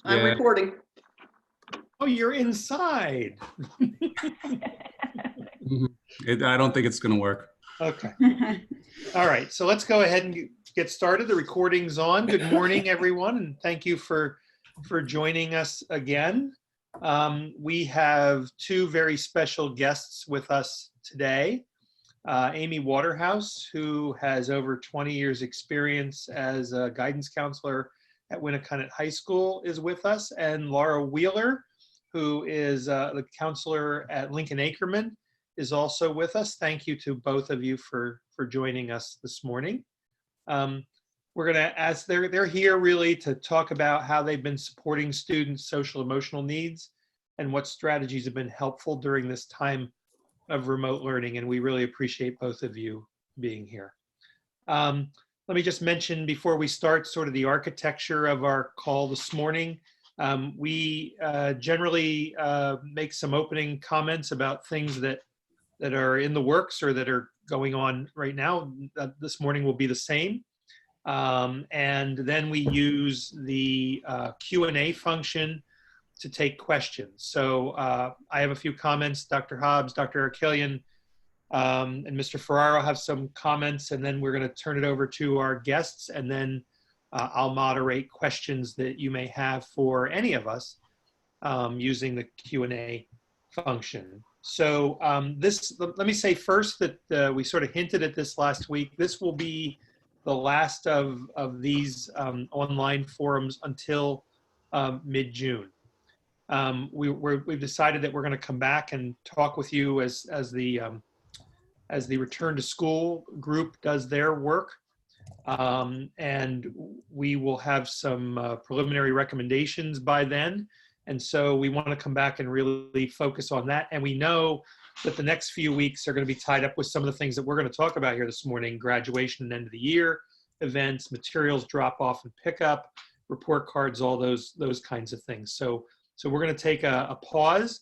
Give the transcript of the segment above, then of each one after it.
I'm Yeah. recording. Oh, you're inside. I don't think it's going to work. Okay. All right. So let's go ahead and get started. The recording's on. Good morning, everyone, and thank you for joining us again. We have two very special guests with us today. Amy Waterhouse, who has over 20 years experience as a guidance counselor at Winnicott High School, is with us, and Laura Wheeler, who is the counselor at Lincoln Ackerman, is also with us. Thank you to both of you for joining us this morning. We're going to ask, they're here really to talk about how they've been supporting students' social emotional needs and what strategies have been helpful during this time of remote learning, and we really appreciate both of you being here. Let me just mention before we start sort of the architecture of our call this morning. We generally make some opening comments about things that are in the works or that are going on right now. This morning will be the same. And then we use the Q&A function to take questions. So I have a few comments. Dr. Hobbs, Dr. Arkelian, and Mr. Ferraro have some comments, and then we're going to turn it over to our guests, and then I'll moderate questions that you may have for any of us using the Q&A function. So let me say first that we sort of hinted at this last week. This will be the last of these online forums until mid-June. We've decided that we're going to come back and talk with you as the return to school group does their work. And we will have some preliminary recommendations by then. And so we want to come back and really focus on that. And we know that the next few weeks are going to be tied up with some of the things that we're going to talk about here this morning: graduation and end of the year events, materials drop off and pickup, report cards, all those kinds of things. So we're going to take a pause,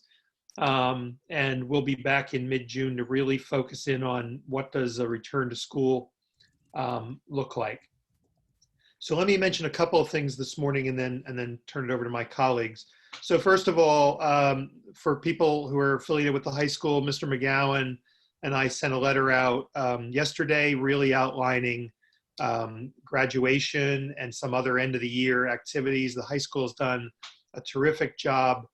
and we'll be back in mid-June to really focus in on what does a return to school look like. So let me mention a couple of things this morning and then turn it over to my colleagues. So first of all, for people who are affiliated with the high school, Mr. McGowan and I sent a letter out yesterday really outlining graduation and some other end of the year activities. The high school has done a terrific job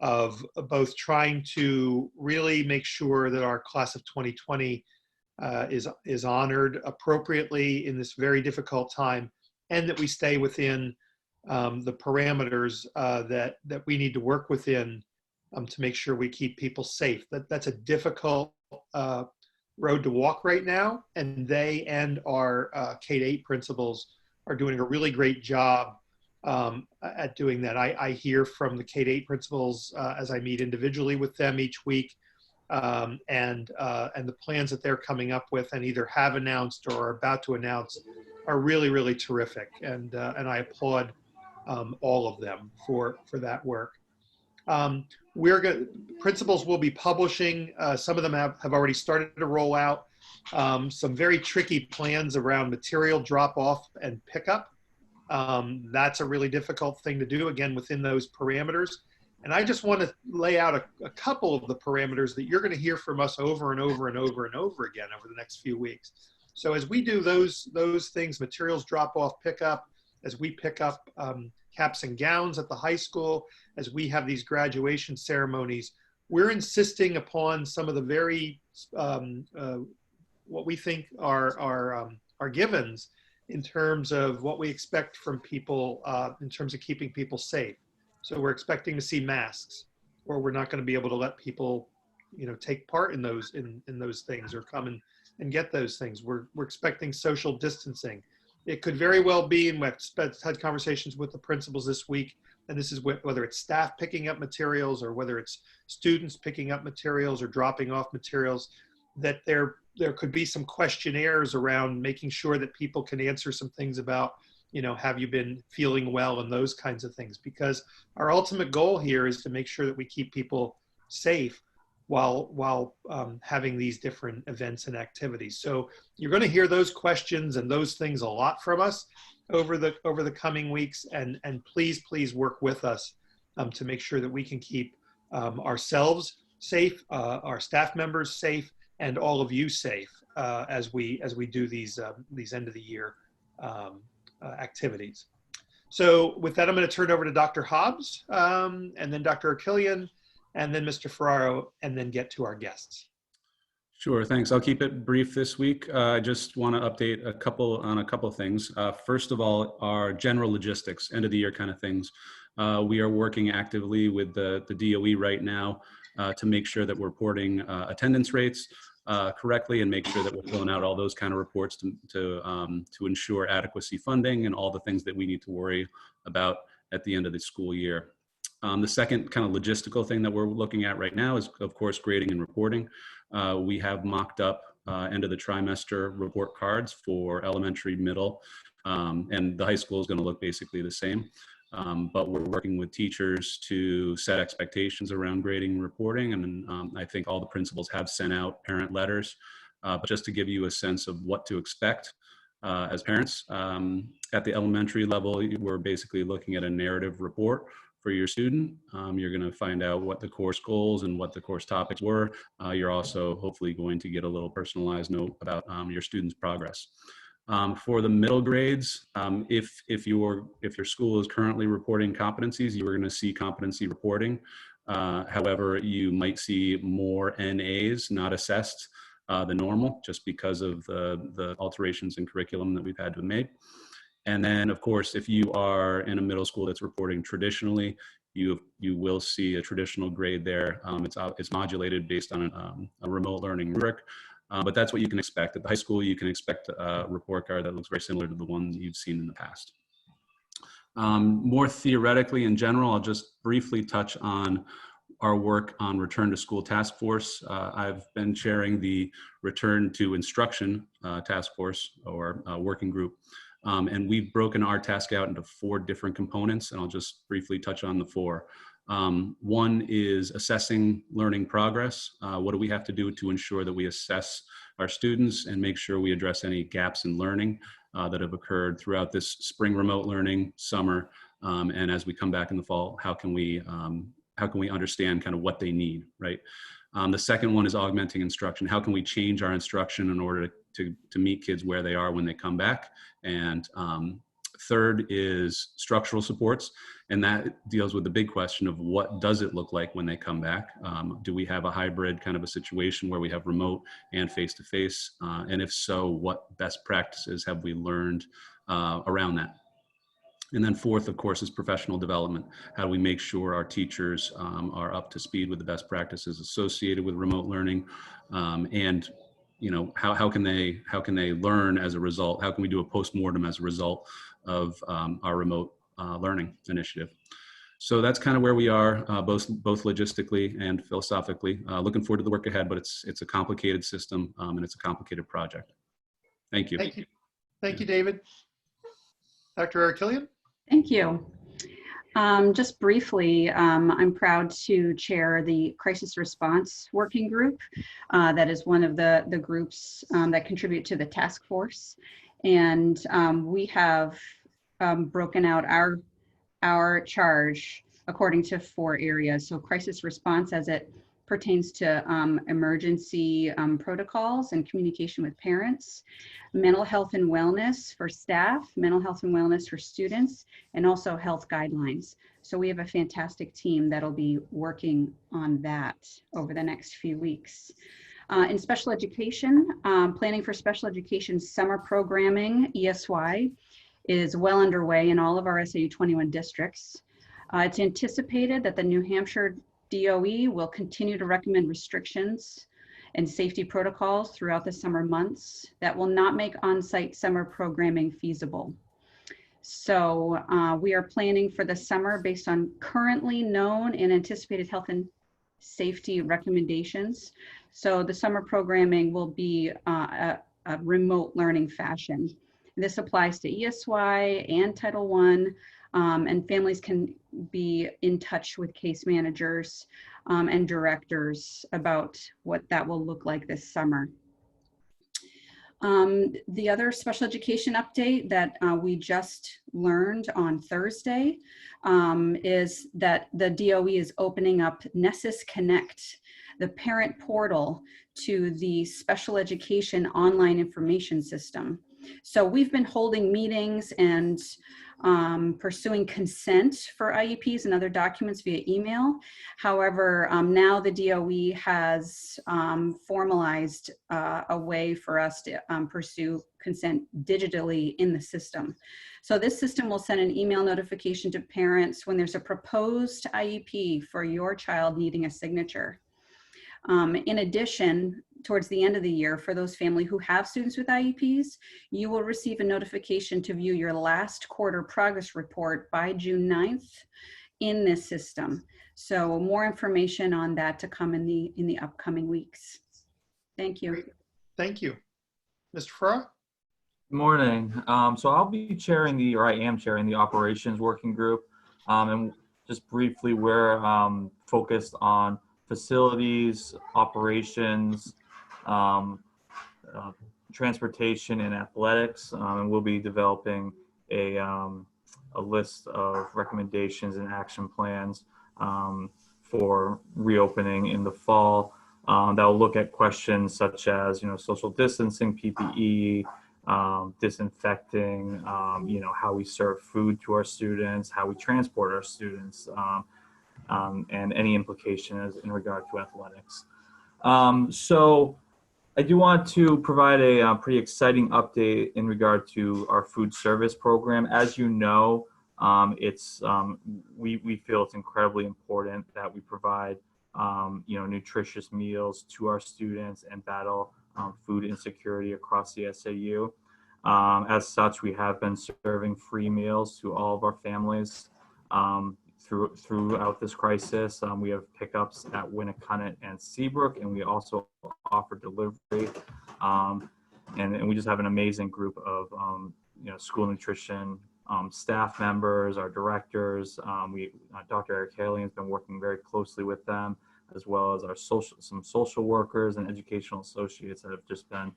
of both trying to really make sure that our class of 2020 is honored appropriately in this very difficult time, and that we stay within the parameters that we need to work within to make sure we keep people safe. That's a difficult road to walk right now, and they and our K-8 principals are doing a really great job at doing that. I hear from the K-8 principals as I meet individually with them each week, and the plans that they're coming up with and either have announced or are about to announce are really, really terrific, and I applaud all of them for that work. Principals will be publishing, some of them have already started to roll out some very tricky plans around material drop off and pickup. That's a really difficult thing to do, again, within those parameters. And I just want to lay out a couple of the parameters that you're going to hear from us over and over and over and over again over the next few weeks. So as we do those things, materials drop off, pickup, as we pick up caps and gowns at the high school, as we have these graduation ceremonies, we're insisting upon some of the very, what we think are givens in terms of what we expect from people in terms of keeping people safe. So we're expecting to see masks, or we're not going to be able to let people, take part in those things or come and get those things. We're expecting social distancing. It could very well be, and we've had conversations with the principals this week, and this is whether it's staff picking up materials or whether it's students picking up materials or dropping off materials, that there could be some questionnaires around making sure that people can answer some things about, have you been feeling well, and those kinds of things, because our ultimate goal here is to make sure that we keep people safe while having these different events and activities. So you're going to hear those questions and those things a lot from us. over the coming weeks, and please work with us to make sure that we can keep ourselves safe, our staff members safe, and all of you safe as we do these end of the year activities. So with that, I'm going to turn it over to Dr. Hobbs, and then Dr. Achillian, and then Mr. Ferraro, and then get to our guests. Sure, thanks. I'll keep it brief this week. I just want to update a couple of things. First of all, our general logistics, end of the year kind of things. We are working actively with the DOE right now to make sure that we're reporting attendance rates correctly, and make sure that we're filling out all those kind of reports to ensure adequacy funding and all the things that we need to worry about at the end of the school year. The second kind of logistical thing that we're looking at right now is, of course, grading and reporting. We have mocked up end of the trimester report cards for elementary, middle, and the high school is going to look basically the same. But we're working with teachers to set expectations around grading and reporting. And I think all the principals have sent out parent letters. But just to give you a sense of what to expect as parents, at the elementary level, we're basically looking at a narrative report for your student. You're going to find out what the course goals and what the course topics were. You're also hopefully going to get a little personalized note about your student's progress. For the middle grades, if your school is currently reporting competencies, you are going to see competency reporting. However, you might see more NAs not assessed than normal, just because of the alterations in curriculum that we've had to make. And then, of course, if you are in a middle school that's reporting traditionally, you will see a traditional grade there. It's modulated based on a remote learning rubric, but that's what you can expect. At the high school, you can expect a report card that looks very similar to the one you've seen in the past. More theoretically, in general, I'll just briefly touch on our work on Return to School Task Force. I've been chairing the Return to Instruction Task Force, or working group. And we've broken our task out into 4 different components, and I'll just briefly touch on the 4. One is assessing learning progress. What do we have to do to ensure that we assess our students and make sure we address any gaps in learning that have occurred throughout this spring remote learning, summer, and as we come back in the fall, how can we understand kind of what they need, right? The second one is augmenting instruction. How can we change our instruction in order to meet kids where they are when they come back? And third is structural supports, and that deals with the big question of what does it look like when they come back? Do we have a hybrid kind of a situation where we have remote and face-to-face? And if so, what best practices have we learned around that? And then fourth, of course, is professional development. How do we make sure our teachers are up to speed with the best practices associated with remote learning? And you know, how can they learn as a result? How can we do a postmortem as a result of our remote learning initiative? So that's kind of where we are, both logistically and philosophically. Looking forward to the work ahead, but it's a complicated system and it's a complicated project. Thank you. Thank you, David. Dr. Achillian? Thank you. Just briefly, I'm proud to chair the Crisis Response Working Group. That is one of the groups that contribute to the task force. And we have broken out our charge according to 4 areas. So crisis response as it pertains to emergency protocols and communication with parents, mental health and wellness for staff, mental health and wellness for students, and also health guidelines. So we have a fantastic team that'll be working on that over the next few weeks. In special education, planning for special education summer programming, ESY, is well underway in all of our SAU 21 districts. It's anticipated that the New Hampshire DOE will continue to recommend restrictions and safety protocols throughout the summer months that will not make on-site summer programming feasible. So we are planning for the summer based on currently known and anticipated health and safety recommendations. So the summer programming will be a remote learning fashion. This applies to ESY and Title I. And families can be in touch with case managers and directors about what that will look like this summer. The other special education update that we just learned on Thursday is that the DOE is opening up Nessus Connect, the parent portal to the special education online information system. So we've been holding meetings and pursuing consent for IEPs and other documents via email. However, now the DOE has formalized a way for us to pursue consent digitally in the system. So this system will send an email notification to parents when there's a proposed IEP for your child needing a signature. In addition, towards the end of the year, for those families who have students with IEPs, you will receive a notification to view your last quarter progress report by June 9th in this system. So more information on that to come in the upcoming weeks. Thank you. Great. Thank you. Mr. Farrar? Good morning. So I'll be chairing I am chairing the operations working group. And just briefly, we're focused on facilities, operations, transportation, and athletics. And we'll be developing a list of recommendations and action plans for reopening in the fall. That will look at questions such as, social distancing, PPE, disinfecting, how we serve food to our students, how we transport our students, and any implications in regard to athletics. So I do want to provide a pretty exciting update in regard to our food service program. As you know, we feel it's incredibly important that we provide nutritious meals to our students and battle food insecurity across the SAU. As such, we have been serving free meals to all of our families throughout this crisis. We have pickups at Winnicott and Seabrook, and we also offer delivery. And we just have an amazing group of school nutrition staff members, our directors. Dr. Eric Haley has been working very closely with them, as well as some social workers and educational associates that have just been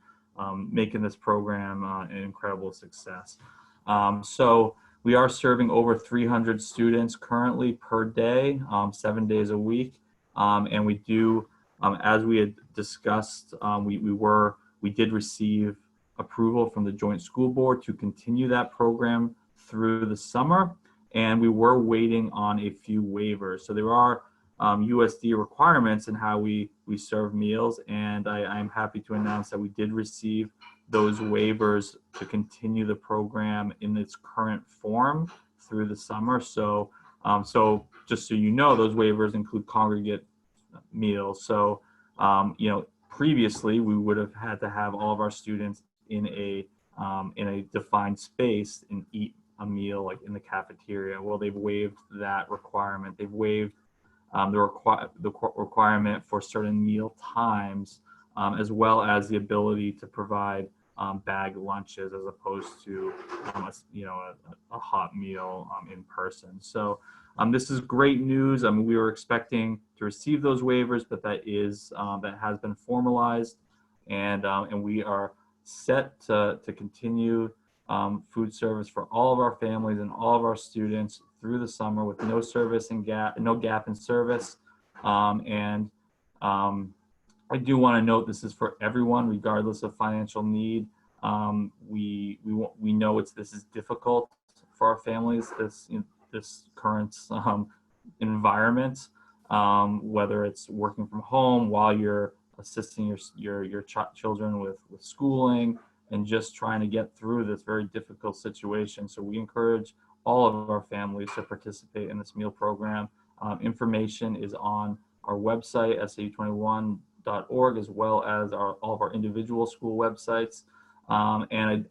making this program an incredible success. So we are serving over 300 students currently per day, 7 days a week. And we do, as we had discussed, we did receive approval from the Joint School Board to continue that program through the summer. And we were waiting on a few waivers. So there are USD requirements in how we serve meals. And I'm happy to announce that we did receive those waivers to continue the program in its current form through the summer. So, just so you know, those waivers include congregate meals. So, previously we would have had to have all of our students in a defined space and eat a meal like in the cafeteria. Well, they've waived that requirement. They've waived the requirement for certain meal times, as well as the ability to provide bag lunches as opposed to a hot meal in person. So this is great news. I mean, we were expecting to receive those waivers, but that has been formalized, and we are set to continue food service for all of our families and all of our students through the summer with no gap in service. I do want to note this is for everyone, regardless of financial need. We know this is difficult for our families, this current environment, whether it's working from home while you're assisting your children with schooling and just trying to get through this very difficult situation. So we encourage all of our families to participate in this meal program. Information is on our website, sau21.org, as well as all of our individual school websites. And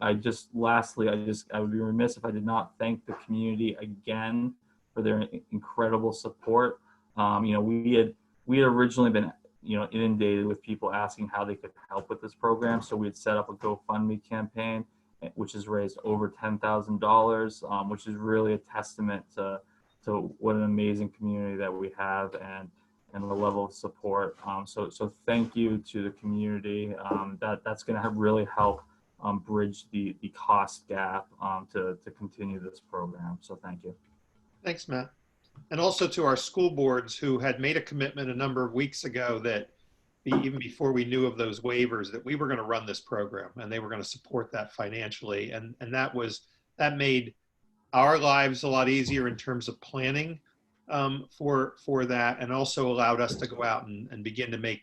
lastly, I would be remiss if I did not thank the community again for their incredible support. We had originally been inundated with people asking how they could help with this program. So we had set up a GoFundMe campaign, which has raised over $10,000, which is really a testament to what an amazing community that we have and the level of support. So thank you to the community. That's going to really help bridge the cost gap to continue this program. So thank you. Thanks, Matt. And also to our school boards who had made a commitment a number of weeks ago that even before we knew of those waivers, that we were going to run this program and they were going to support that financially. And that made our lives a lot easier in terms of planning for that, and also allowed us to go out and begin to make,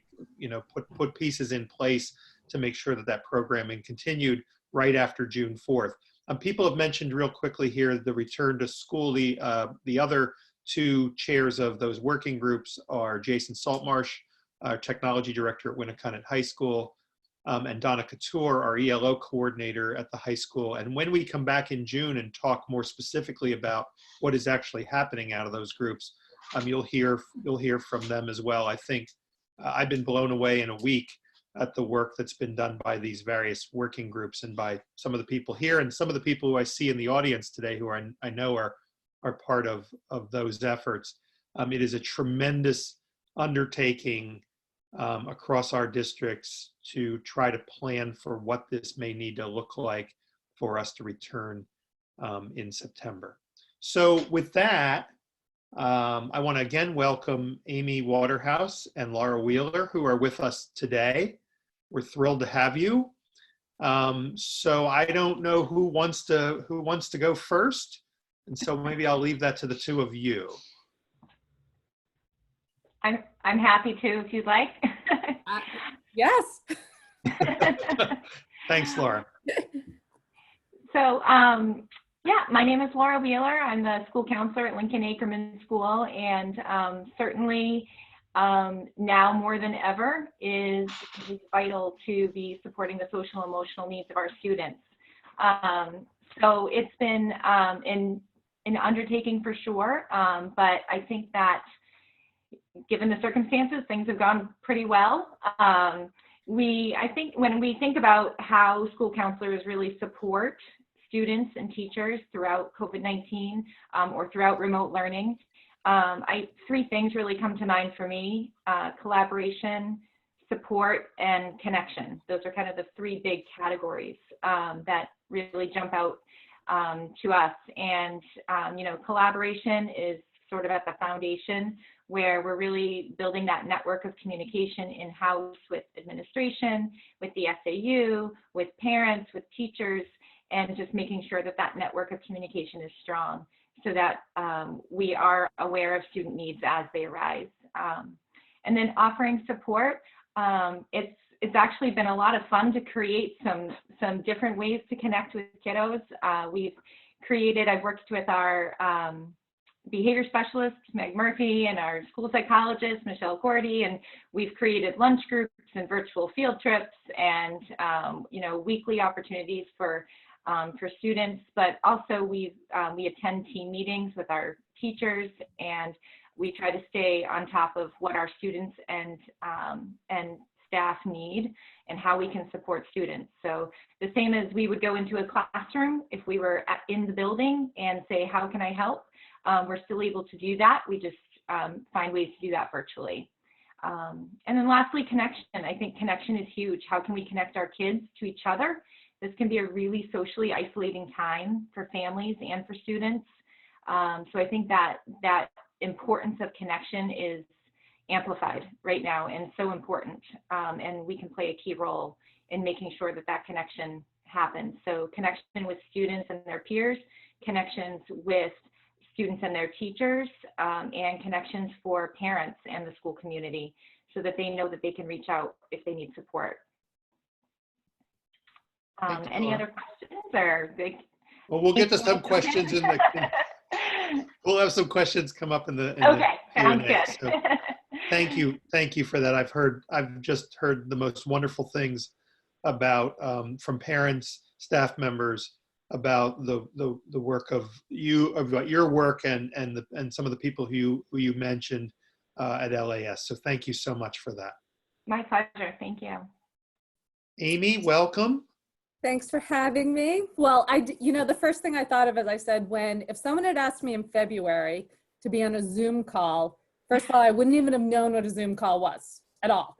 put pieces in place to make sure that programming continued right after June 4th. People have mentioned real quickly here the return to school. The other two chairs of those working groups are Jason Saltmarsh, our technology director at Winnicott High School, and Donna Couture, our ELO coordinator at the high school. And when we come back in June and talk more specifically about what is actually happening out of those groups, you'll hear from them as well. I think I've been blown away in a week at the work that's been done by these various working groups and by some of the people here and some of the people who I see in the audience today who I know are part of those efforts. It is a tremendous undertaking across our districts to try to plan for what this may need to look like for us to return in September. So with that, I want to again welcome Amy Waterhouse and Laura Wheeler, who are with us today. We're thrilled to have you. So I don't know who wants to go first, and so maybe I'll leave that to the two of you. I'm happy to, if you'd like. Yes. Thanks, Laura. So, yeah, my name is Laura Wheeler. I'm the school counselor at Lincoln Ackerman School, and certainly now more than ever is vital to be supporting the social and emotional needs of our students. So it's been an undertaking for sure, but I think that given the circumstances, things have gone pretty well. I think when we think about how school counselors really support students and teachers throughout COVID-19 or throughout remote learning, three things really come to mind for me: collaboration, support, and connection. Those are kind of the three big categories that really jump out to us. And, collaboration is sort of at the foundation, where we're really building that network of communication in-house with administration, with the SAU, with parents, with teachers, and just making sure that that network of communication is strong so that we are aware of student needs as they arise. And then offering support, it's actually been a lot of fun to create some different ways to connect with kiddos. I've worked with our behavior specialist, Meg Murphy, and our school psychologist, Michelle Gordy, and we've created lunch groups and virtual field trips and, weekly opportunities for students, but also we attend team meetings with our teachers, and we try to stay on top of what our students and staff need and how we can support students. So the same as we would go into a classroom if we were in the building and say, how can I help? We're still able to do that. We just find ways to do that virtually. And then lastly, connection. I think connection is huge. How can we connect our kids to each other? This can be a really socially isolating time for families and for students. So I think that importance of connection is amplified right now and so important. And we can play a key role in making sure that connection happens. So connection with students and their peers, connections with students and their teachers, and connections for parents and the school community so that they know that they can reach out if they need support. Any other questions? Well, we'll get to some questions we'll have some questions come up in the okay, sounds good. So thank you for that. I've just heard the most wonderful things about from parents, staff members, about the work of about your work and some of the people who you mentioned at LAS. So thank you so much for that. My pleasure. Thank you. Amy, welcome. Thanks for having me. Well, the first thing I thought of, as I said, if someone had asked me in February to be on a Zoom call, first of all, I wouldn't even have known what a Zoom call was at all.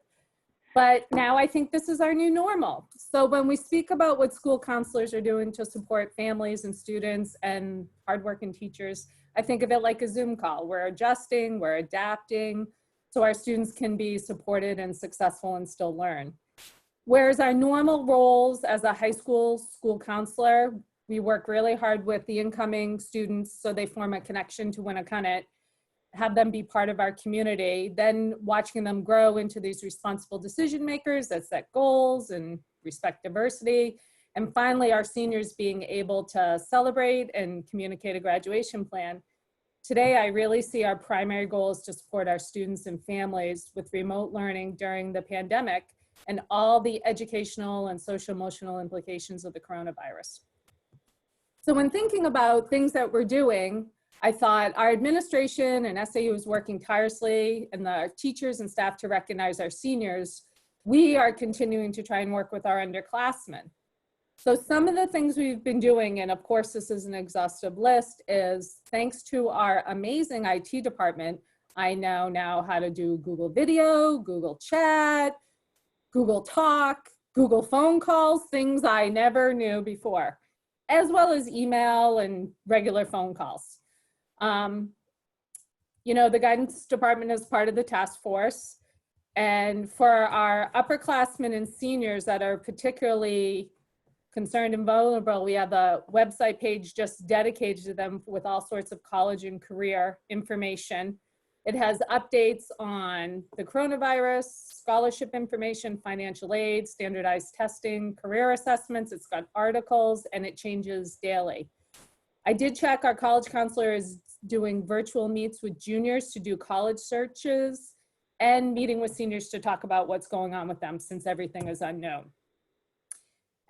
But now I think this is our new normal. So when we speak about what school counselors are doing to support families and students and hardworking teachers, I think of it like a Zoom call. We're adjusting, we're adapting, so our students can be supported and successful and still learn. Whereas our normal roles as a high school counselor, we work really hard with the incoming students so they form a connection to Winnacunnet, have them be part of our community, then watching them grow into these responsible decision makers that set goals and respect diversity. And finally, our seniors being able to celebrate and communicate a graduation plan. Today, I really see our primary goal is to support our students and families with remote learning during the pandemic and all the educational and social emotional implications of the coronavirus. So when thinking about things that we're doing, I thought our administration and SAU is working tirelessly, and the teachers and staff to recognize our seniors. We are continuing to try and work with our underclassmen. So some of the things we've been doing, and of course this is an exhaustive list, is thanks to our amazing IT department, I now know how to do Google Video, Google Chat, Google Talk, Google phone calls, things I never knew before, as well as email and regular phone calls. You know, the guidance department is part of the task force. And for our upperclassmen and seniors that are particularly concerned and vulnerable, we have a website page just dedicated to them with all sorts of college and career information. It has updates on the coronavirus, scholarship information, financial aid, standardized testing, career assessments. It's got articles, and it changes daily. I did check, our college counselor is doing virtual meets with juniors to do college searches and meeting with seniors to talk about what's going on with them since everything is unknown.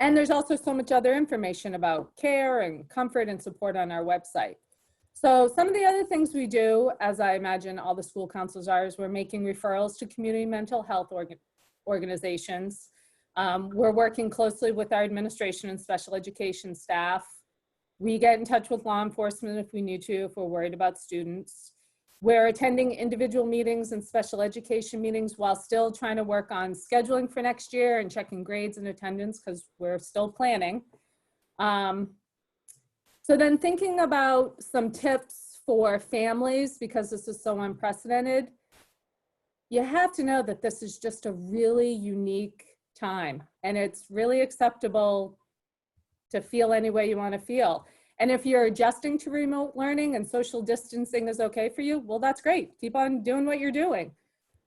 And there's also so much other information about care and comfort and support on our website. So some of the other things we do, as I imagine all the school counselors are, is we're making referrals to community mental health organizations. We're working closely with our administration and special education staff. We get in touch with law enforcement if we need to, if we're worried about students. We're attending individual meetings and special education meetings while still trying to work on scheduling for next year and checking grades and attendance because we're still planning. So then thinking about some tips for families, because this is so unprecedented, you have to know that this is just a really unique time, and it's really acceptable to feel any way you want to feel. And if you're adjusting to remote learning and social distancing is okay for you, well, that's great. Keep on doing what you're doing.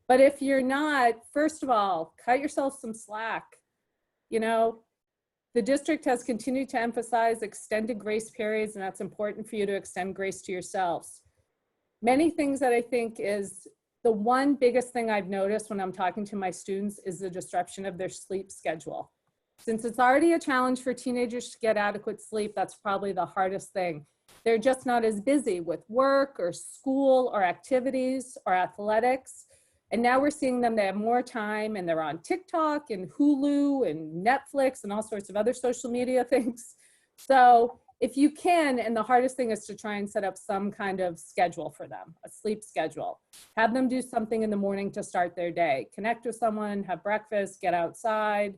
But if you're not, first of all, cut yourself some slack. You know, the district has continued to emphasize extended grace periods, and that's important for you to extend grace to yourselves. Many things that I think is the one biggest thing I've noticed when I'm talking to my students is the disruption of their sleep schedule. Since it's already a challenge for teenagers to get adequate sleep, that's probably the hardest thing. They're just not as busy with work or school or activities or athletics. And now we're seeing them, they have more time and they're on TikTok and Hulu and Netflix and all sorts of other social media things. So if you can, and the hardest thing is to try and set up some kind of schedule for them, a sleep schedule. Have them do something in the morning to start their day. Connect with someone, have breakfast, get outside.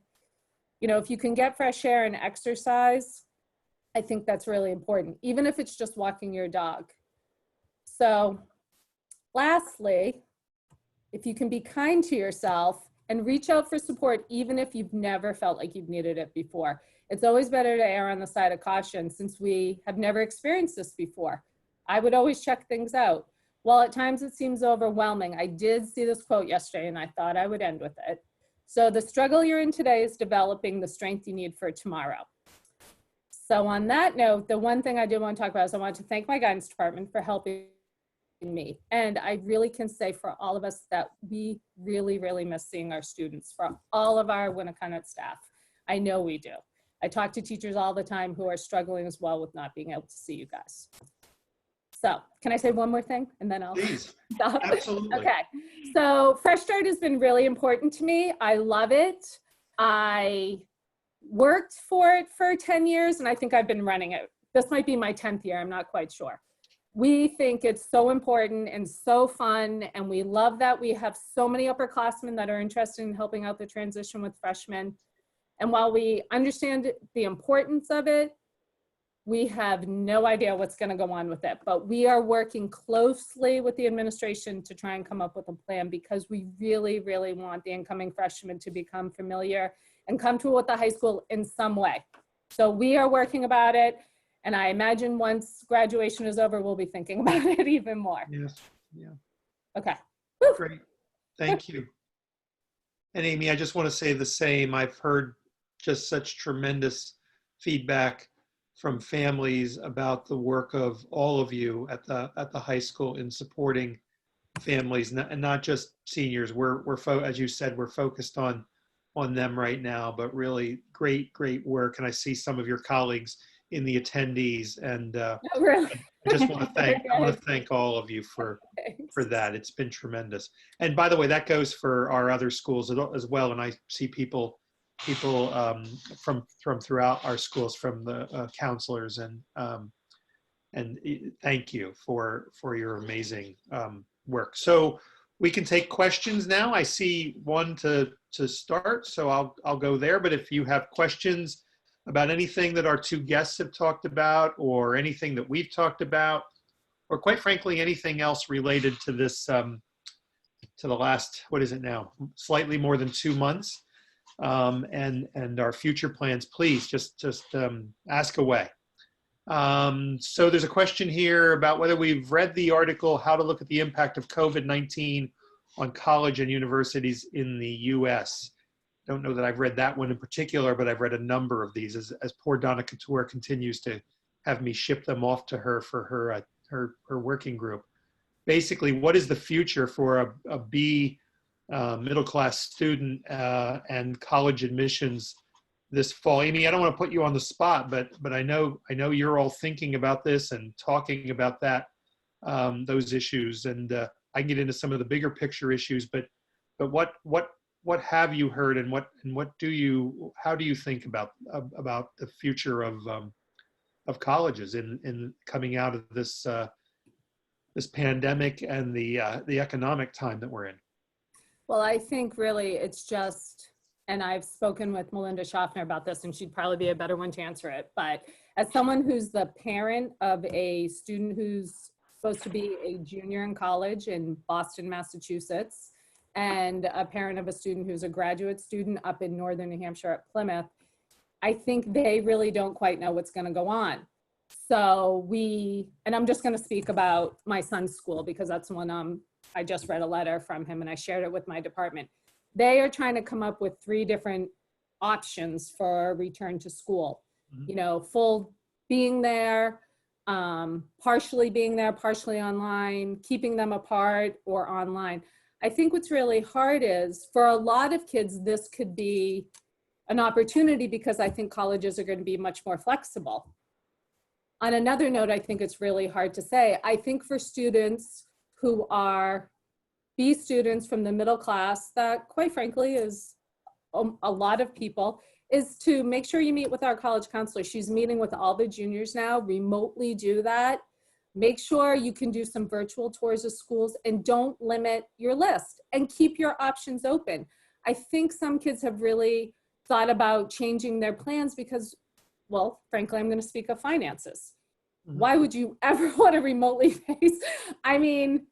You know, if you can get fresh air and exercise, I think that's really important, even if it's just walking your dog. So lastly, if you can be kind to yourself and reach out for support, even if you've never felt like you've needed it before. It's always better to err on the side of caution since we have never experienced this before. I would always check things out. While at times it seems overwhelming, I did see this quote yesterday and I thought I would end with it. So the struggle you're in today is developing the strength you need for tomorrow. So on that note, the one thing I did want to talk about is I want to thank my guidance department for helping me. And I really can say for all of us that we really, really miss seeing our students, for all of our Winnacunnet staff. I know we do. I talk to teachers all the time who are struggling as well with not being able to see you guys. So can I say one more thing and then I'll Please. stop? Absolutely. Okay. So Fresh Start has been really important to me. I love it. I worked for it for 10 years and I think I've been running it. This might be my 10th year. I'm not quite sure. we think it's so important and so fun, and we love that we have so many upperclassmen that are interested in helping out the transition with freshmen. And while we understand the importance of it, we have no idea what's going to go on with it. But we are working closely with the administration to try and come up with a plan, because we really, really want the incoming freshmen to become familiar and comfortable with the high school in some way. So we are working about it. And I imagine once graduation is over, we'll be thinking about it even more. Yes. Yeah. Okay. Great. Thank you. And Amy, I just want to say the same. I've heard just such tremendous feedback from families about the work of all of you at the high school in supporting families, and not just seniors. As you said, we're focused on them right now, but really great work. And I see some of your colleagues in the attendees, and Really? I just want to thank all of you for that. It's been tremendous. And by the way, that goes for our other schools as well. And I see people from throughout our schools, from the counselors, and thank you for your amazing work. So we can take questions now. I see one to start, so I'll go there. But if you have questions about anything that our two guests have talked about, or anything that we've talked about, or quite frankly, anything else related to this, to the last, what is it now, slightly more than 2 months, and our future plans, please just ask away. So there's a question here about whether we've read the article, How to Look at the Impact of COVID-19 on College and Universities in the U.S. Don't know that I've read that one in particular, but I've read a number of these as poor Donna Couture continues to have me ship them off to her for her working group. Basically, what is the future for a B middle class student and college admissions this fall? Amy, I don't want to put you on the spot, but I know you're all thinking about this and talking about that, those issues, and I can get into some of the bigger picture issues, but what have you heard, and how do you think about the future of colleges in coming out of this this pandemic and the economic time that we're in? Well, I think really it's just, and I've spoken with Melinda Schaffner about this, and she'd probably be a better one to answer it, but as someone who's the parent of a student who's supposed to be a junior in college in Boston, Massachusetts, and a parent of a student who's a graduate student up in northern New Hampshire at Plymouth, I think they really don't quite know what's going to go on. So and I'm just going to speak about my son's school, because that's the one I just read a letter from him and I shared it with my department. They are trying to come up with 3 different options for return to school. You know, full being there, partially being there, partially online, keeping them apart, or online. I think what's really hard is, for a lot of kids, this could be an opportunity, because I think colleges are going to be much more flexible. On another note, I think it's really hard to say. I think for students who are B students from the middle class, that quite frankly is a lot of people, is to make sure you meet with our college counselor. She's meeting with all the juniors now, remotely do that. Make sure you can do some virtual tours of schools, and don't limit your list, and keep your options open. I think some kids have really thought about changing their plans because, well, frankly, I'm going to speak of finances. Why would you ever want to remotely face? I mean,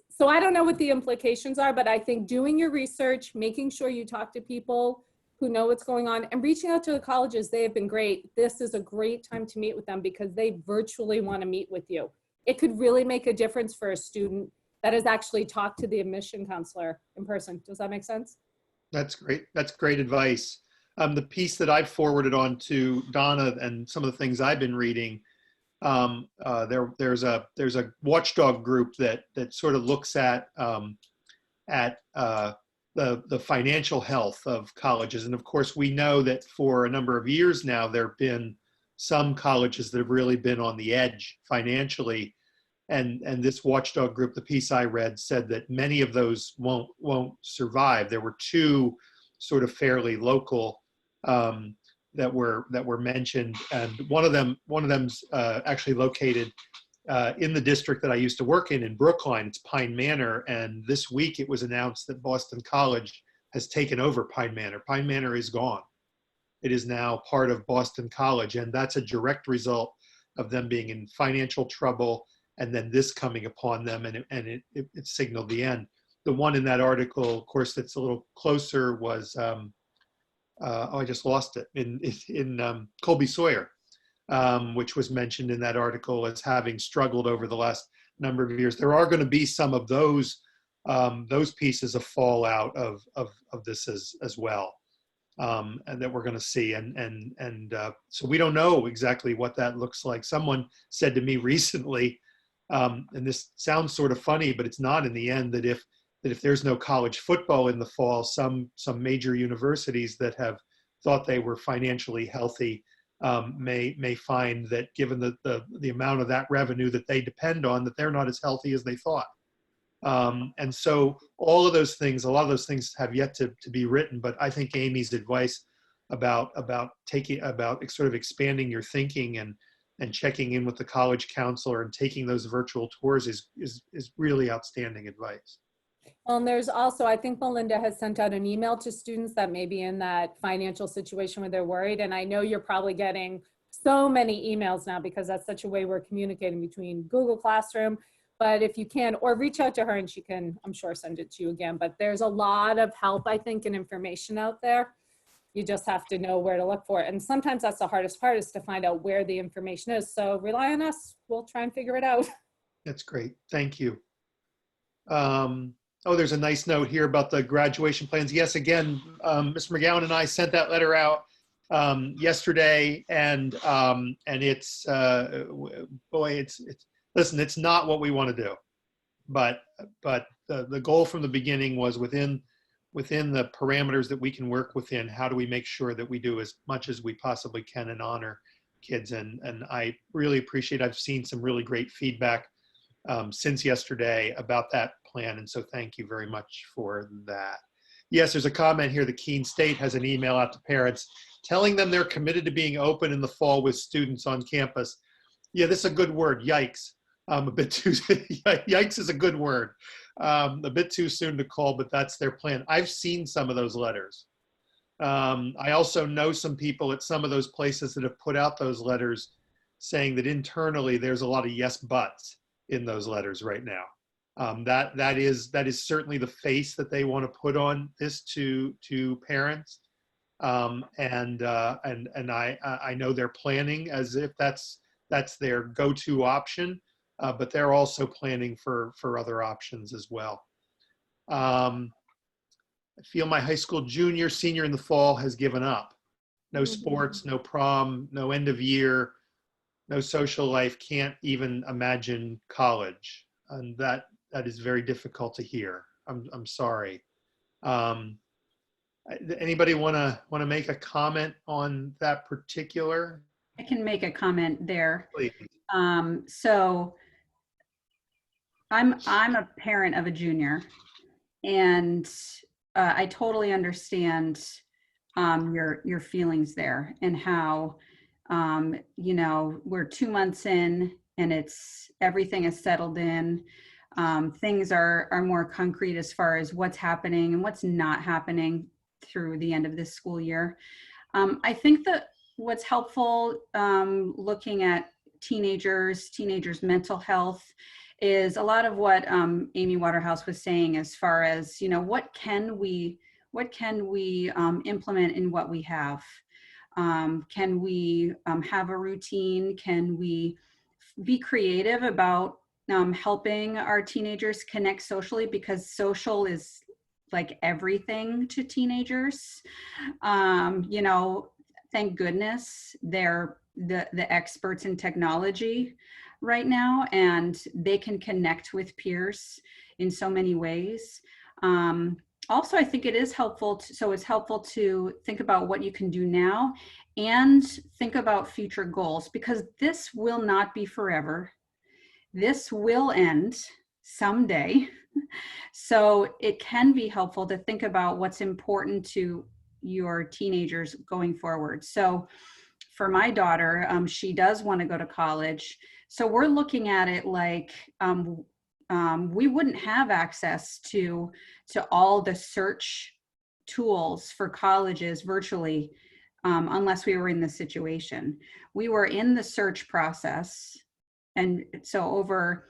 so I don't know what the implications are, but I think doing your research, making sure you talk to people who know what's going on, and reaching out to the colleges. They have been great. This is a great time to meet with them, because they virtually want to meet with you. It could really make a difference for a student that has actually talked to the admission counselor in person. Does that make sense? That's great. That's great advice. The piece that I've forwarded on to Donna and some of the things I've been reading, there's a watchdog group that sort of looks at the financial health of colleges. And of course, we know that for a number of years now, there have been some colleges that have really been on the edge financially. And this watchdog group, the piece I read, said that many of those won't survive. There were 2 sort of fairly local that were mentioned, and one of them's actually located in the district that I used to work in Brookline. It's Pine Manor. And this week it was announced that Boston College has taken over Pine Manor. Pine Manor is gone. It is now part of Boston College. And that's a direct result of them being in financial trouble and then this coming upon them, and it signaled the end. The one in that article, of course, that's a little closer was, I just lost it, in Colby Sawyer, which was mentioned in that article as having struggled over the last number of years. There are going to be some of those pieces of fallout of this as well, and that we're going to see. And so we don't know exactly what that looks like. Someone said to me recently, and this sounds sort of funny, but it's not in the end, that if there's no college football in the fall, some major universities that have thought they were financially healthy may find that, given the amount of that revenue that they depend on, that they're not as healthy as they thought. And so all of those things, a lot of those things have yet to be written. But I think Amy's advice about sort of expanding your thinking and checking in with the college counselor and taking those virtual tours is really outstanding advice. And there's also, I think Melinda has sent out an email to students that may be in that financial situation where they're worried. And I know you're probably getting so many emails now because that's such a way we're communicating between Google Classroom. But if you can, or reach out to her and she can, I'm sure, send it to you again. But there's a lot of help, I think, and information out there. You just have to know where to look for it. And sometimes that's the hardest part, is to find out where the information is. So rely on us. We'll try and figure it out. That's great. Thank you. Oh, there's a nice note here about the graduation plans. Yes, again, Mr. McGowan and I sent that letter out yesterday, and it's listen, it's not what we want to do, but the goal from the beginning was within the parameters that we can work within. How do we make sure that we do as much as we possibly can and honor kids? And I really appreciate. I've seen some really great feedback since yesterday about that plan. And so thank you very much for that. Yes, there's a comment here. The Keene State has an email out to parents telling them they're committed to being open in the fall with students on campus. Yeah, this is a good word, yikes. A bit too, yikes is a good word. A bit too soon to call, but that's their plan. I've seen some of those letters. I also know some people at some of those places that have put out those letters saying that internally there's a lot of yes buts in those letters right now. That is certainly the face that they want to put on this to parents, and I know they're planning as if that's their go-to option, but they're also planning for other options as well. I feel my high school junior, senior in the fall has given up. No sports, no prom, no end of year, no social life. Can't even imagine college, and that is very difficult to hear. I'm sorry. Anybody want to make a comment on that particular? I can make a comment there. Please. So I'm a parent of a junior, and I totally understand your feelings there, and how we're 2 months in and everything is settled in. Things are more concrete as far as what's happening and what's not happening through the end of this school year. I think that what's helpful, looking at teenagers' mental health, is a lot of what Amy Waterhouse was saying, as far as, what can we implement in what we have? Can we have a routine? Can we be creative about helping our teenagers connect socially? Because social is like everything to teenagers. Thank goodness they're the experts in technology right now, and they can connect with peers in so many ways. Also, I think it is helpful. It's helpful to think about what you can do now and think about future goals, because this will not be forever. This will end someday. So it can be helpful to think about what's important to your teenagers going forward. So for my daughter, she does want to go to college. So we're looking at it like we wouldn't have access to all the search tools for colleges virtually unless we were in this situation. We were in the search process. And so over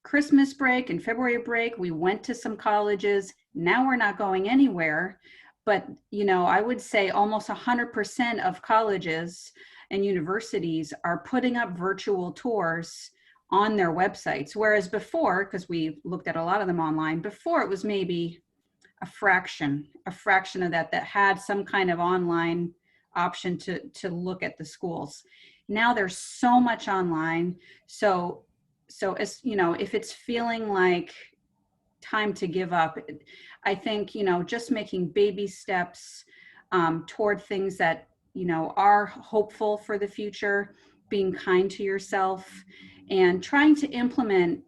Christmas break and February break, we went to some colleges. Now we're not going anywhere. But, you know, I would say almost 100% of colleges and universities are putting up virtual tours on their websites. Whereas before, because we looked at a lot of them online, before it was maybe a fraction of that had some kind of online option to look at the schools. Now there's so much online. So as you know, if it's feeling like time to give up, I think, you know, just making baby steps toward things that, you know, are hopeful for the future, being kind to yourself, and trying to implement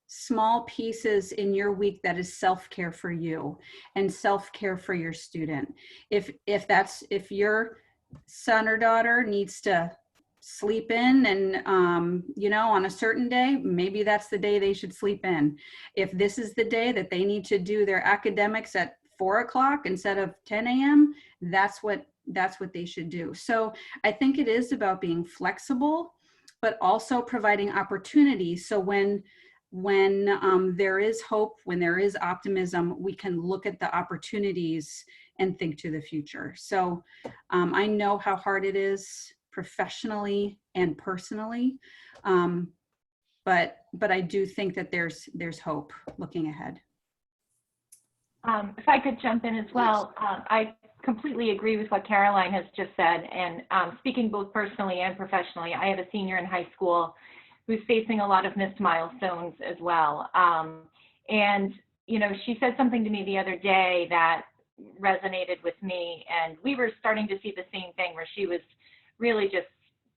small pieces in your week that is self-care for you and self-care for your student. If your son or daughter needs to sleep in and you know, on a certain day, maybe that's the day they should sleep in. If this is the day that they need to do their academics at 4 o'clock instead of 10 a.m., that's what they should do. So I think it is about being flexible, but also providing opportunities. So when there is hope, when there is optimism, we can look at the opportunities and think to the future. So I know how hard it is professionally and personally, but I do think that there's hope looking ahead. If I could jump in as well, I completely agree with what Caroline has just said. And speaking both personally and professionally, I have a senior in high school who's facing a lot of missed milestones as well. And, you know, she said something to me the other day that resonated with me. And we were starting to see the same thing, where she was really just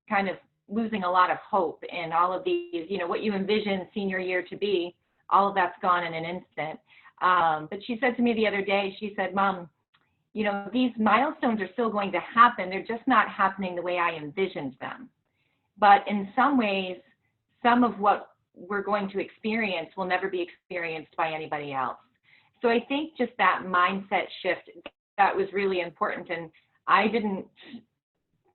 kind of losing a lot of hope in all of these, you know, what you envision senior year to be, all of that's gone in an instant. But she said to me the other day, she said, "Mom, you know, these milestones are still going to happen. They're just not happening the way I envisioned them. But in some ways, some of what we're going to experience will never be experienced by anybody else." So I think just that mindset shift, that was really important. And I didn't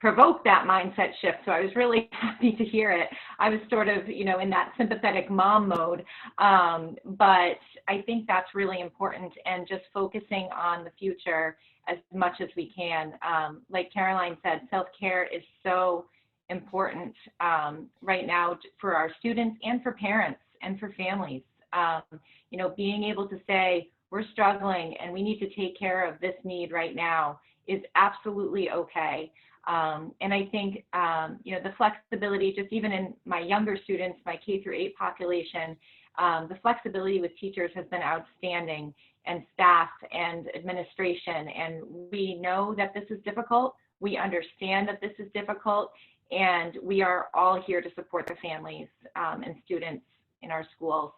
provoke that mindset shift, so I was really happy to hear it. I was sort of, you know, in that sympathetic mom mode. But I think that's really important, and just focusing on the future as much as we can. Like Caroline said, self-care is so important right now for our students and for parents and for families. You know, being able to say, we're struggling and we need to take care of this need right now is absolutely okay. And I think, you know, the flexibility, just even in my younger students, my K-8 population, the flexibility with teachers has been outstanding, and staff and administration. And we know that this is difficult. We understand that this is difficult. And we are all here to support the families and students in our schools.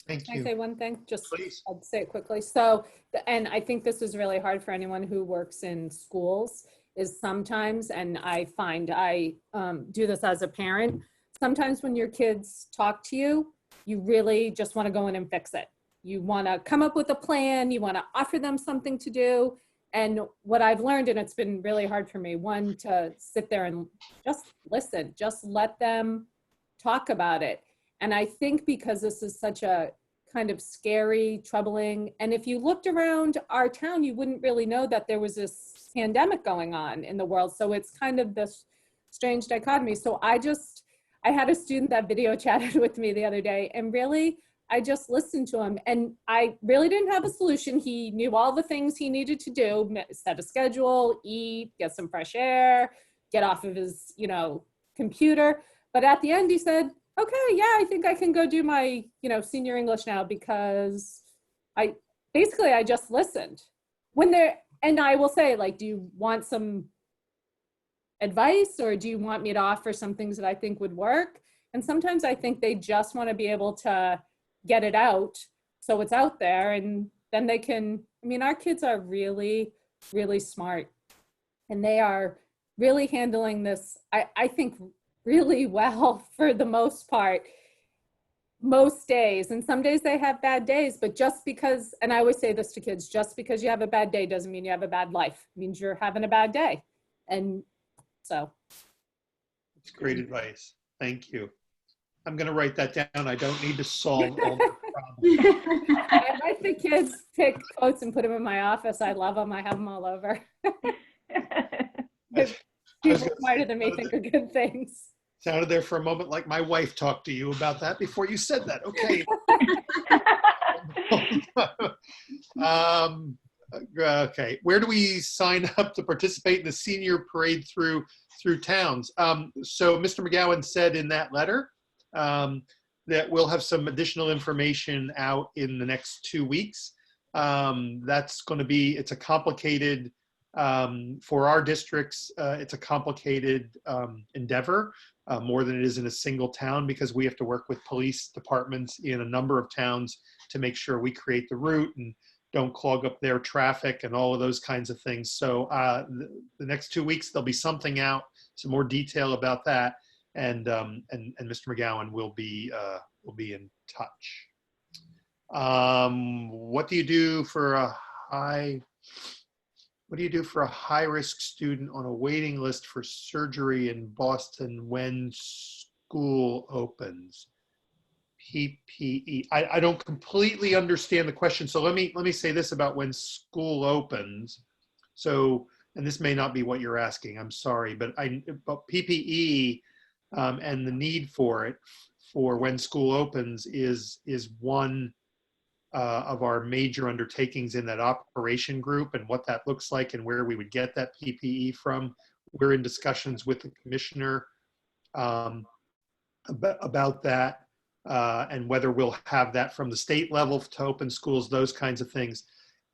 Thank Can I you. say one thing? Just, Please. I'll say it quickly. So, and I think this is really hard for anyone who works in schools, is sometimes, and I find I do this as a parent, sometimes when your kids talk to you, you really just want to go in and fix it. You want to come up with a plan. You want to offer them something to do. And what I've learned, and it's been really hard for me, one, to sit there and just listen, just let them talk about it. And I think because this is such a kind of scary, troubling, and if you looked around our town, you wouldn't really know that there was this pandemic going on in the world. So it's kind of this strange dichotomy. So I had a student that video chatted with me the other day, and really, I just listened to him, and I really didn't have a solution. He knew all the things he needed to do: set a schedule, eat, get some fresh air, get off of his, you know, computer. But at the end, he said, "Okay, yeah, I think I can go do my, you know, senior English now, because I just listened." And I will say, like, do you want some advice, or do you want me to offer some things that I think would work? And sometimes I think they just want to be able to get it out, so it's out there, and then they can, I mean, our kids are really, really smart, and they are really handling this, I think, really well for the most part, most days. And some days they have bad days, but just because, and I always say this to kids, just because you have a bad day doesn't mean you have a bad life. It means you're having a bad day. And so. It's great advice. Thank you. I'm going to write that down. I don't need to solve all the problems. I let the kids pick quotes and put them in my office. I love them. I have them all over. People smarter than me think of good things. Sounded there for a moment like my wife talked to you about that before you said that. Okay. Okay. Where do we sign up to participate in the senior parade through towns? So Mr. McGowan said in that letter that we'll have some additional information out in the next 2 weeks. That's going to be, it's a complicated, for our districts, it's a complicated endeavor, more than it is in a single town, because we have to work with police departments in a number of towns to make sure we create the route and don't clog up their traffic and all of those kinds of things. So the next 2 weeks, there'll be something out, some more detail about that. And Mr. McGowan will be in touch. What do you do for a high-risk student on a waiting list for surgery in Boston when school opens? PPE. I don't completely understand the question. So let me say this about when school opens. So, and this may not be what you're asking, I'm sorry, but PPE and the need for it for when school opens is one of our major undertakings in that operation group, and what that looks like and where we would get that PPE from. We're in discussions with the commissioner about that. And whether we'll have that from the state level to open schools, those kinds of things.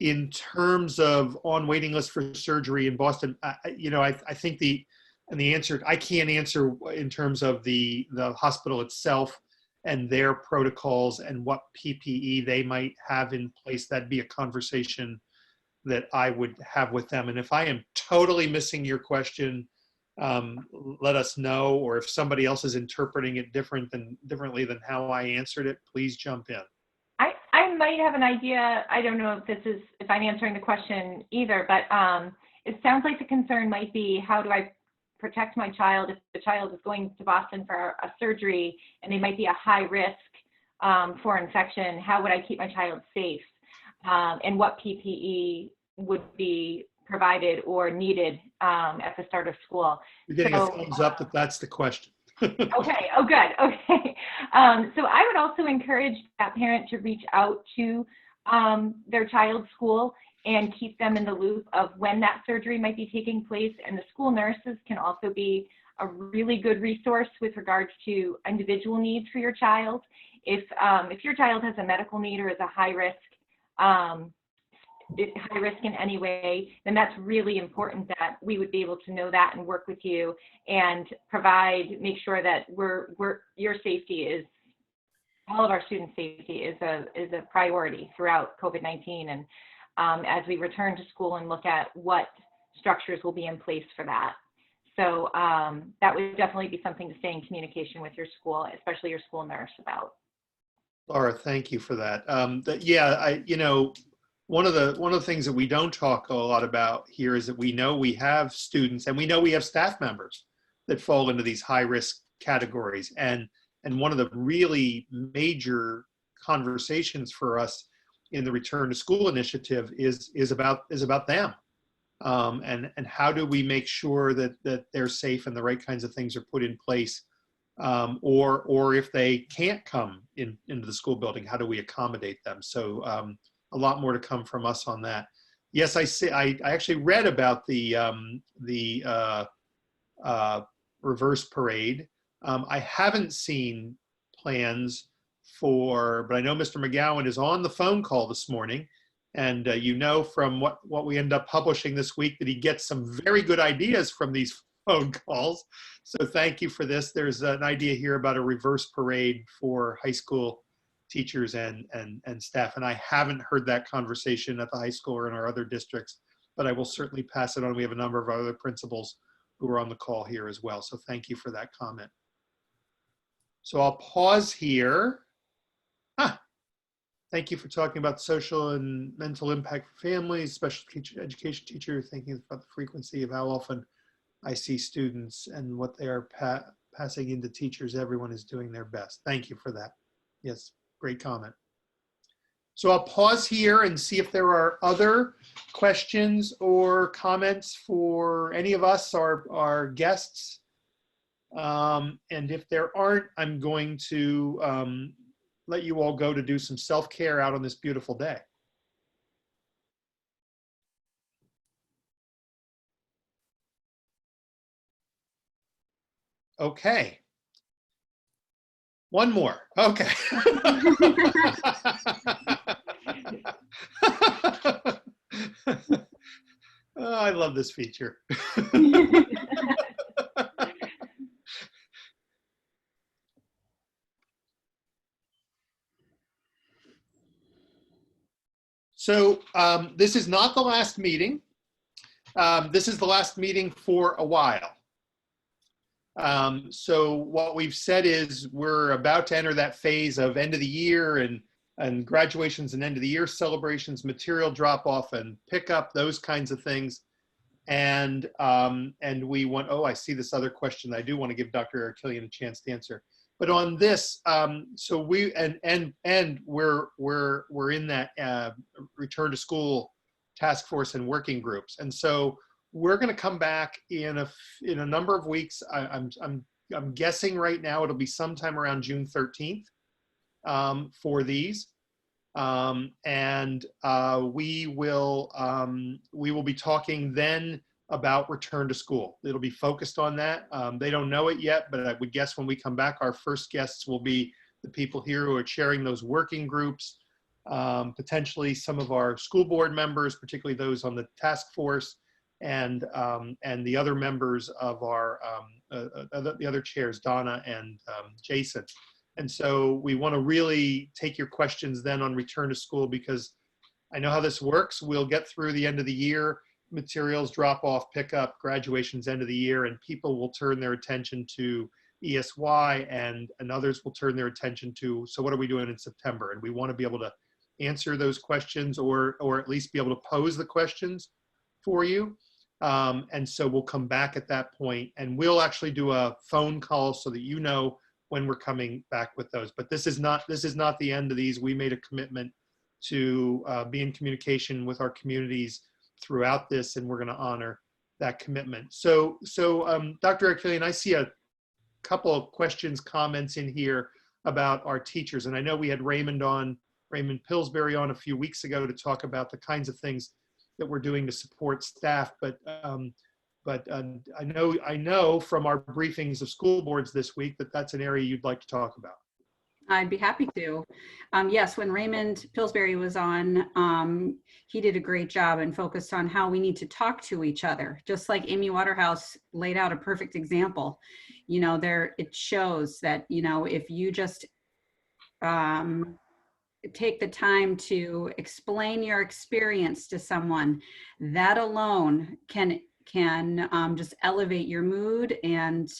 In terms of on waiting list for surgery in Boston, I think the answer, I can't answer in terms of the hospital itself and their protocols and what PPE they might have in place. That'd be a conversation that I would have with them. And if I am totally missing your question, let us know, or if somebody else is interpreting it differently than how I answered it, please jump in. I might have an idea. I don't know if I'm answering the question either, but it sounds like the concern might be, how do I protect my child if the child is going to Boston for a surgery and they might be a high risk for infection? How would I keep my child safe? And what PPE would be provided or needed at the start of school? You're getting a thumbs up that that's the question. Okay. Oh, good. Okay. So I would also encourage that parent to reach out to their child's school and keep them in the loop of when that surgery might be taking place. And the school nurses can also be a really good resource with regards to individual needs for your child. If your child has a medical need or is a high risk in any way, then that's really important that we would be able to know that and work with you and make sure that your safety is, all of our students' safety is a priority throughout COVID-19. And as we return to school and look at what structures will be in place for that. So that would definitely be something to stay in communication with your school, especially your school nurse, about. Laura, thank you for that. One of the things that we don't talk a lot about here is that we know we have students and we know we have staff members that fall into these high risk categories. And one of the really major conversations for us in the Return to School initiative is about them. And how do we make sure that they're safe and the right kinds of things are put in place? Or if they can't come into the school building, how do we accommodate them? So a lot more to come from us on that. Yes, I actually read about the reverse parade. I haven't seen plans but I know Mr. McGowan is on the phone call this morning, and from what we end up publishing this week that he gets some very good ideas from these phone calls. So thank you for this. There's an idea here about a reverse parade for high school teachers and staff. And I haven't heard that conversation at the high school or in our other districts, but I will certainly pass it on. We have a number of other principals who are on the call here as well. So thank you for that comment. So I'll pause here. Thank you for talking about social and mental impact for families, special education teacher, thinking about the frequency of how often I see students and what they are passing into teachers. Everyone is doing their best. Thank you for that. Yes, great comment. So I'll pause here and see if there are other questions or comments for any of us, our guests. And if there aren't, I'm going to let you all go to do some self-care out on this beautiful day. Okay. One more. Okay. Oh, I love this feature. So this is not the last meeting. This is the last meeting for a while. So what we've said is we're about to enter that phase of end of the year and graduations and end of the year celebrations, material drop off and pickup, those kinds of things. And we want, oh, I see this other question that I do want to give Dr. Arkelian a chance to answer. But on this, so we we're in that return to school task force and working groups, and so we're going to come back in a number of weeks. I'm guessing right now it'll be sometime around June 13th for these, and we will be talking then about return to school. It'll be focused on that. They don't know it yet, but I would guess when we come back, our first guests will be the people here who are chairing those working groups, potentially some of our school board members, particularly those on the task force, and the other members of our the other chairs, Donna and Jason. And so we want to really take your questions then on return to school, because I know how this works. We'll get through the end of the year, materials drop off, pick up, graduations end of the year, and people will turn their attention to ESY, and others will turn their attention to, so what are we doing in September? And we want to be able to answer those questions, or at least be able to pose the questions for you. And so we'll come back at that point, and we'll actually do a phone call so that you know when we're coming back with those. But this is not the end of these. We made a commitment to be in communication with our communities throughout this, and we're going to honor that commitment. So Dr. Arkelian, I see a couple of questions, comments in here about our teachers, and I know we had Raymond Pillsbury on a few weeks ago to talk about the kinds of things that we're doing to support staff, but I know from our briefings of school boards this week that that's an area you'd like to talk about. I'd be happy to. Yes, when Raymond Pillsbury was on, he did a great job and focused on how we need to talk to each other. Just like Amy Waterhouse laid out a perfect example. You know, it shows that, you know, if you just take the time to explain your experience to someone, that alone can just elevate your mood. And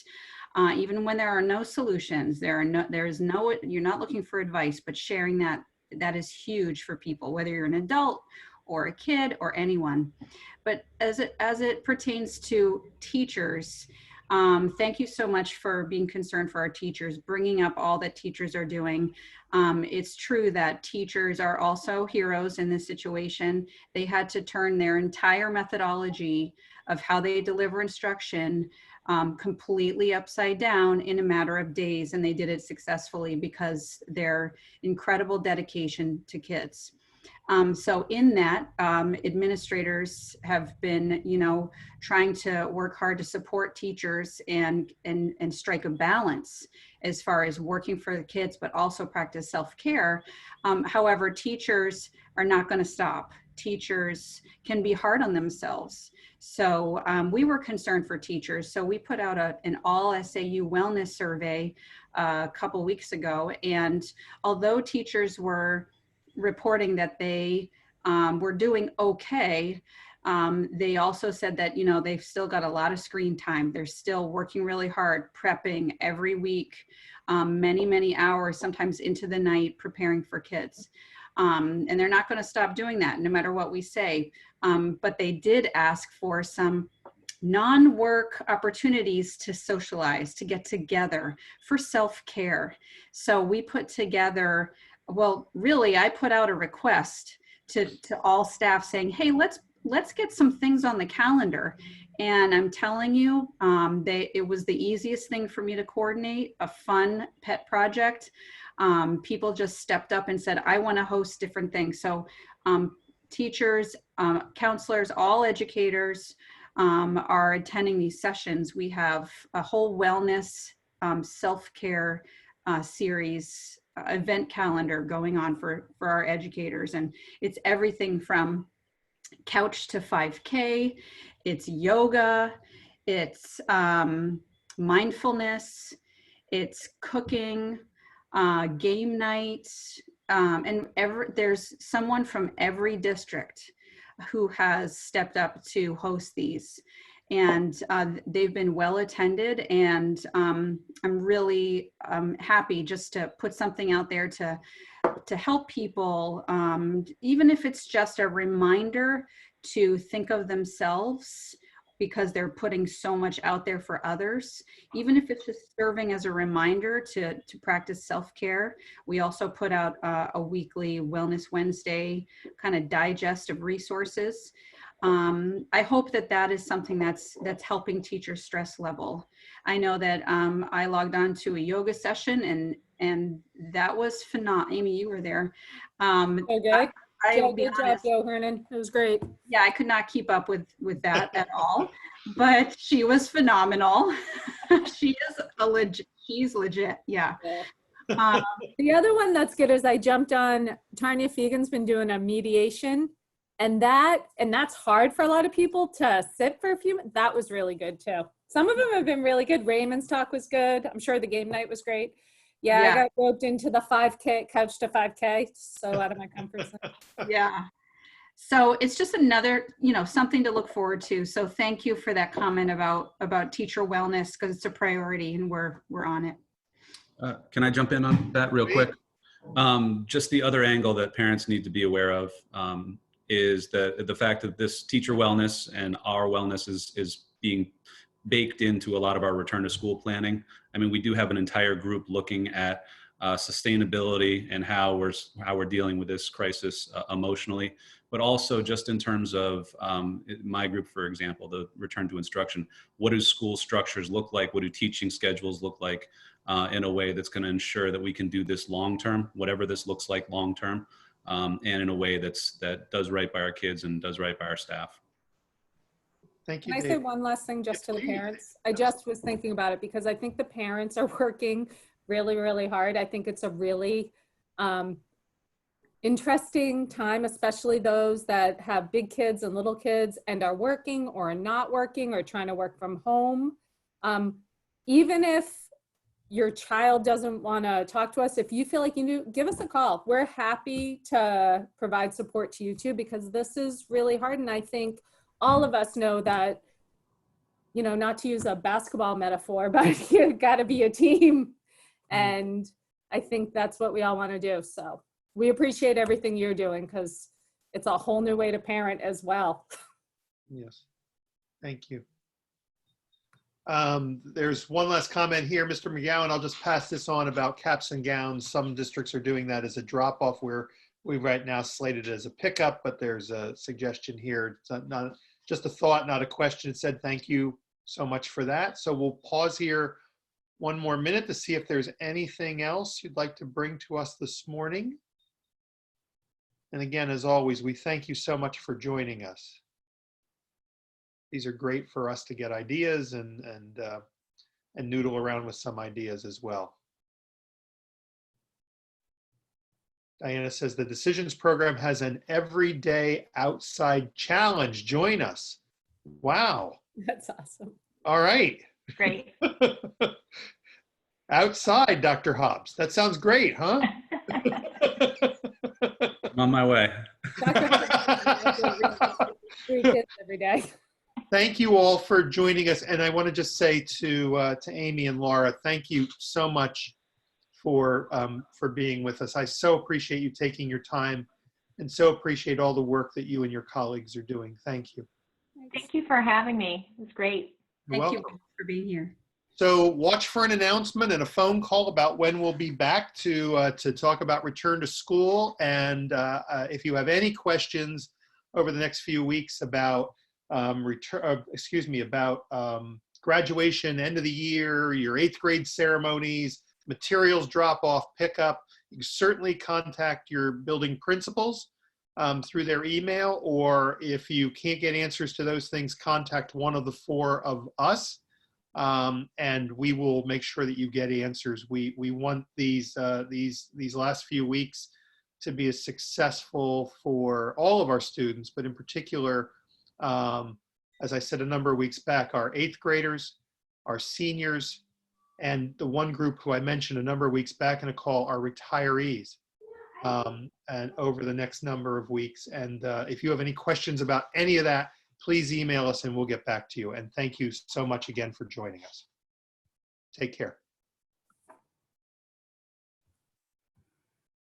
even when there are no solutions, you're not looking for advice, but sharing that is huge for people, whether you're an adult or a kid or anyone. But as it pertains to teachers, thank you so much for being concerned for our teachers, bringing up all that teachers are doing. It's true that teachers are also heroes in this situation. They had to turn their entire methodology of how they deliver instruction completely upside down in a matter of days, and they did it successfully because their incredible dedication to kids. So in that, administrators have been, you know, trying to work hard to support teachers and strike a balance as far as working for the kids, but also practice self-care. However, teachers are not going to stop. Teachers can be hard on themselves. So we were concerned for teachers. So we put out an all SAU wellness survey a couple weeks ago. And although teachers were reporting that they were doing okay, They also said that, you know, they've still got a lot of screen time. They're still working really hard, prepping every week, many, many hours, sometimes into the night, preparing for kids. And they're not going to stop doing that no matter what we say. But they did ask for some non-work opportunities to socialize, to get together, for self-care. So we put together, well, really, I put out a request to all staff saying, hey, let's get some things on the calendar. And I'm telling you, it was the easiest thing for me to coordinate, a fun pet project. People just stepped up and said, I want to host different things. So teachers, counselors, all educators are attending these sessions. We have a whole wellness, self-care series, event calendar going on for our educators. And it's everything from couch to 5K, it's yoga, it's mindfulness, it's cooking, game nights, and there's someone from every district who has stepped up to host these. And they've been well attended, and I'm really happy just to put something out there to help people, even if it's just a reminder to think of themselves, because they're putting so much out there for others. Even if it's just serving as a reminder to practice self-care. We also put out a weekly Wellness Wednesday kind of digest of resources. I hope that is something that's helping teachers' stress level. I know that I logged on to a yoga session, and that was phenomenal. Amy, you were there. Okay. I'll be Good job, honest. Joe Hernan. It was great. Yeah, I could not keep up with that at all, but she was phenomenal. She's legit. Yeah. The other one that's good is I jumped on, Tanya Fegan's been doing a mediation, and that's hard for a lot of people to sit for a few minutes. That was really good too. Some of them have been really good. Raymond's talk was good. I'm sure the game night was great. Yeah, I got roped into the 5K, couch to 5K, so out of my comfort zone. Yeah. So it's just another, something to look forward to. So thank you for that comment about teacher wellness, because it's a priority and we're on it. Can I jump in on that real quick? Just the other angle that parents need to be aware of is the fact that this teacher wellness and our wellness is being baked into a lot of our return to school planning. I mean, we do have an entire group looking at sustainability and how we're dealing with this crisis emotionally, but also just in terms of my group, for example, the return to instruction. What do school structures look like? What do teaching schedules look like in a way that's going to ensure that we can do this long term, whatever this looks like long term, and in a way that does right by our kids and does right by our staff. Thank you, Can I say Dave. one last thing just to the Please. parents? I just was thinking about it because I think the parents are working really, really hard. I think it's a really interesting time, especially those that have big kids and little kids and are working or are not working or trying to work from home. Even if your child doesn't want to talk to us, if you feel like you do, give us a call. We're happy to provide support to you too, because this is really hard. And I think all of us know that, not to use a basketball metaphor, but you got to be a team. And I think that's what we all want to do. So we appreciate everything you're doing, because it's a whole new way to parent as well. Yes. Thank you. There's one last comment here, Mr. McGowan. I'll just pass this on about caps and gowns. Some districts are doing that as a drop-off, where we right now slated it as a pickup, but there's a suggestion here. It's not just a thought, not a question. It said, thank you so much for that. So we'll pause here one more minute to see if there's anything else you'd like to bring to us this morning. And again, as always, we thank you so much for joining us. These are great for us to get ideas and noodle around with some ideas as well. Diana says the Decisions program has an everyday outside challenge. Join us. Wow. That's awesome. All right. Great. Outside, Dr. Hobbs. That sounds great, huh? I'm on my way. Three kids every day. Thank you all for joining us. And I want to just say to Amy and Laura, thank you so much for being with us. I so appreciate you taking your time and so appreciate all the work that you and your colleagues are doing. Thank you. Thank you for having me. It was great. You're Thank welcome. you for being here. So watch for an announcement and a phone call about when we'll be back to talk about return to school. And if you have any questions over the next few weeks about graduation, end of the year, your 8th grade ceremonies, materials drop off, pickup, you can certainly contact your building principals through their email, or if you can't get answers to those things, contact one of the 4 of us. And we will make sure that you get answers. We want these last few weeks to be as successful for all of our students, but in particular, as I said a number of weeks back, our 8th graders, our seniors, and the one group who I mentioned a number of weeks back in a call, our retirees, and over the next number of weeks. And if you have any questions about any of that, please email us and we'll get back to you. And thank you so much again for joining us. Take care.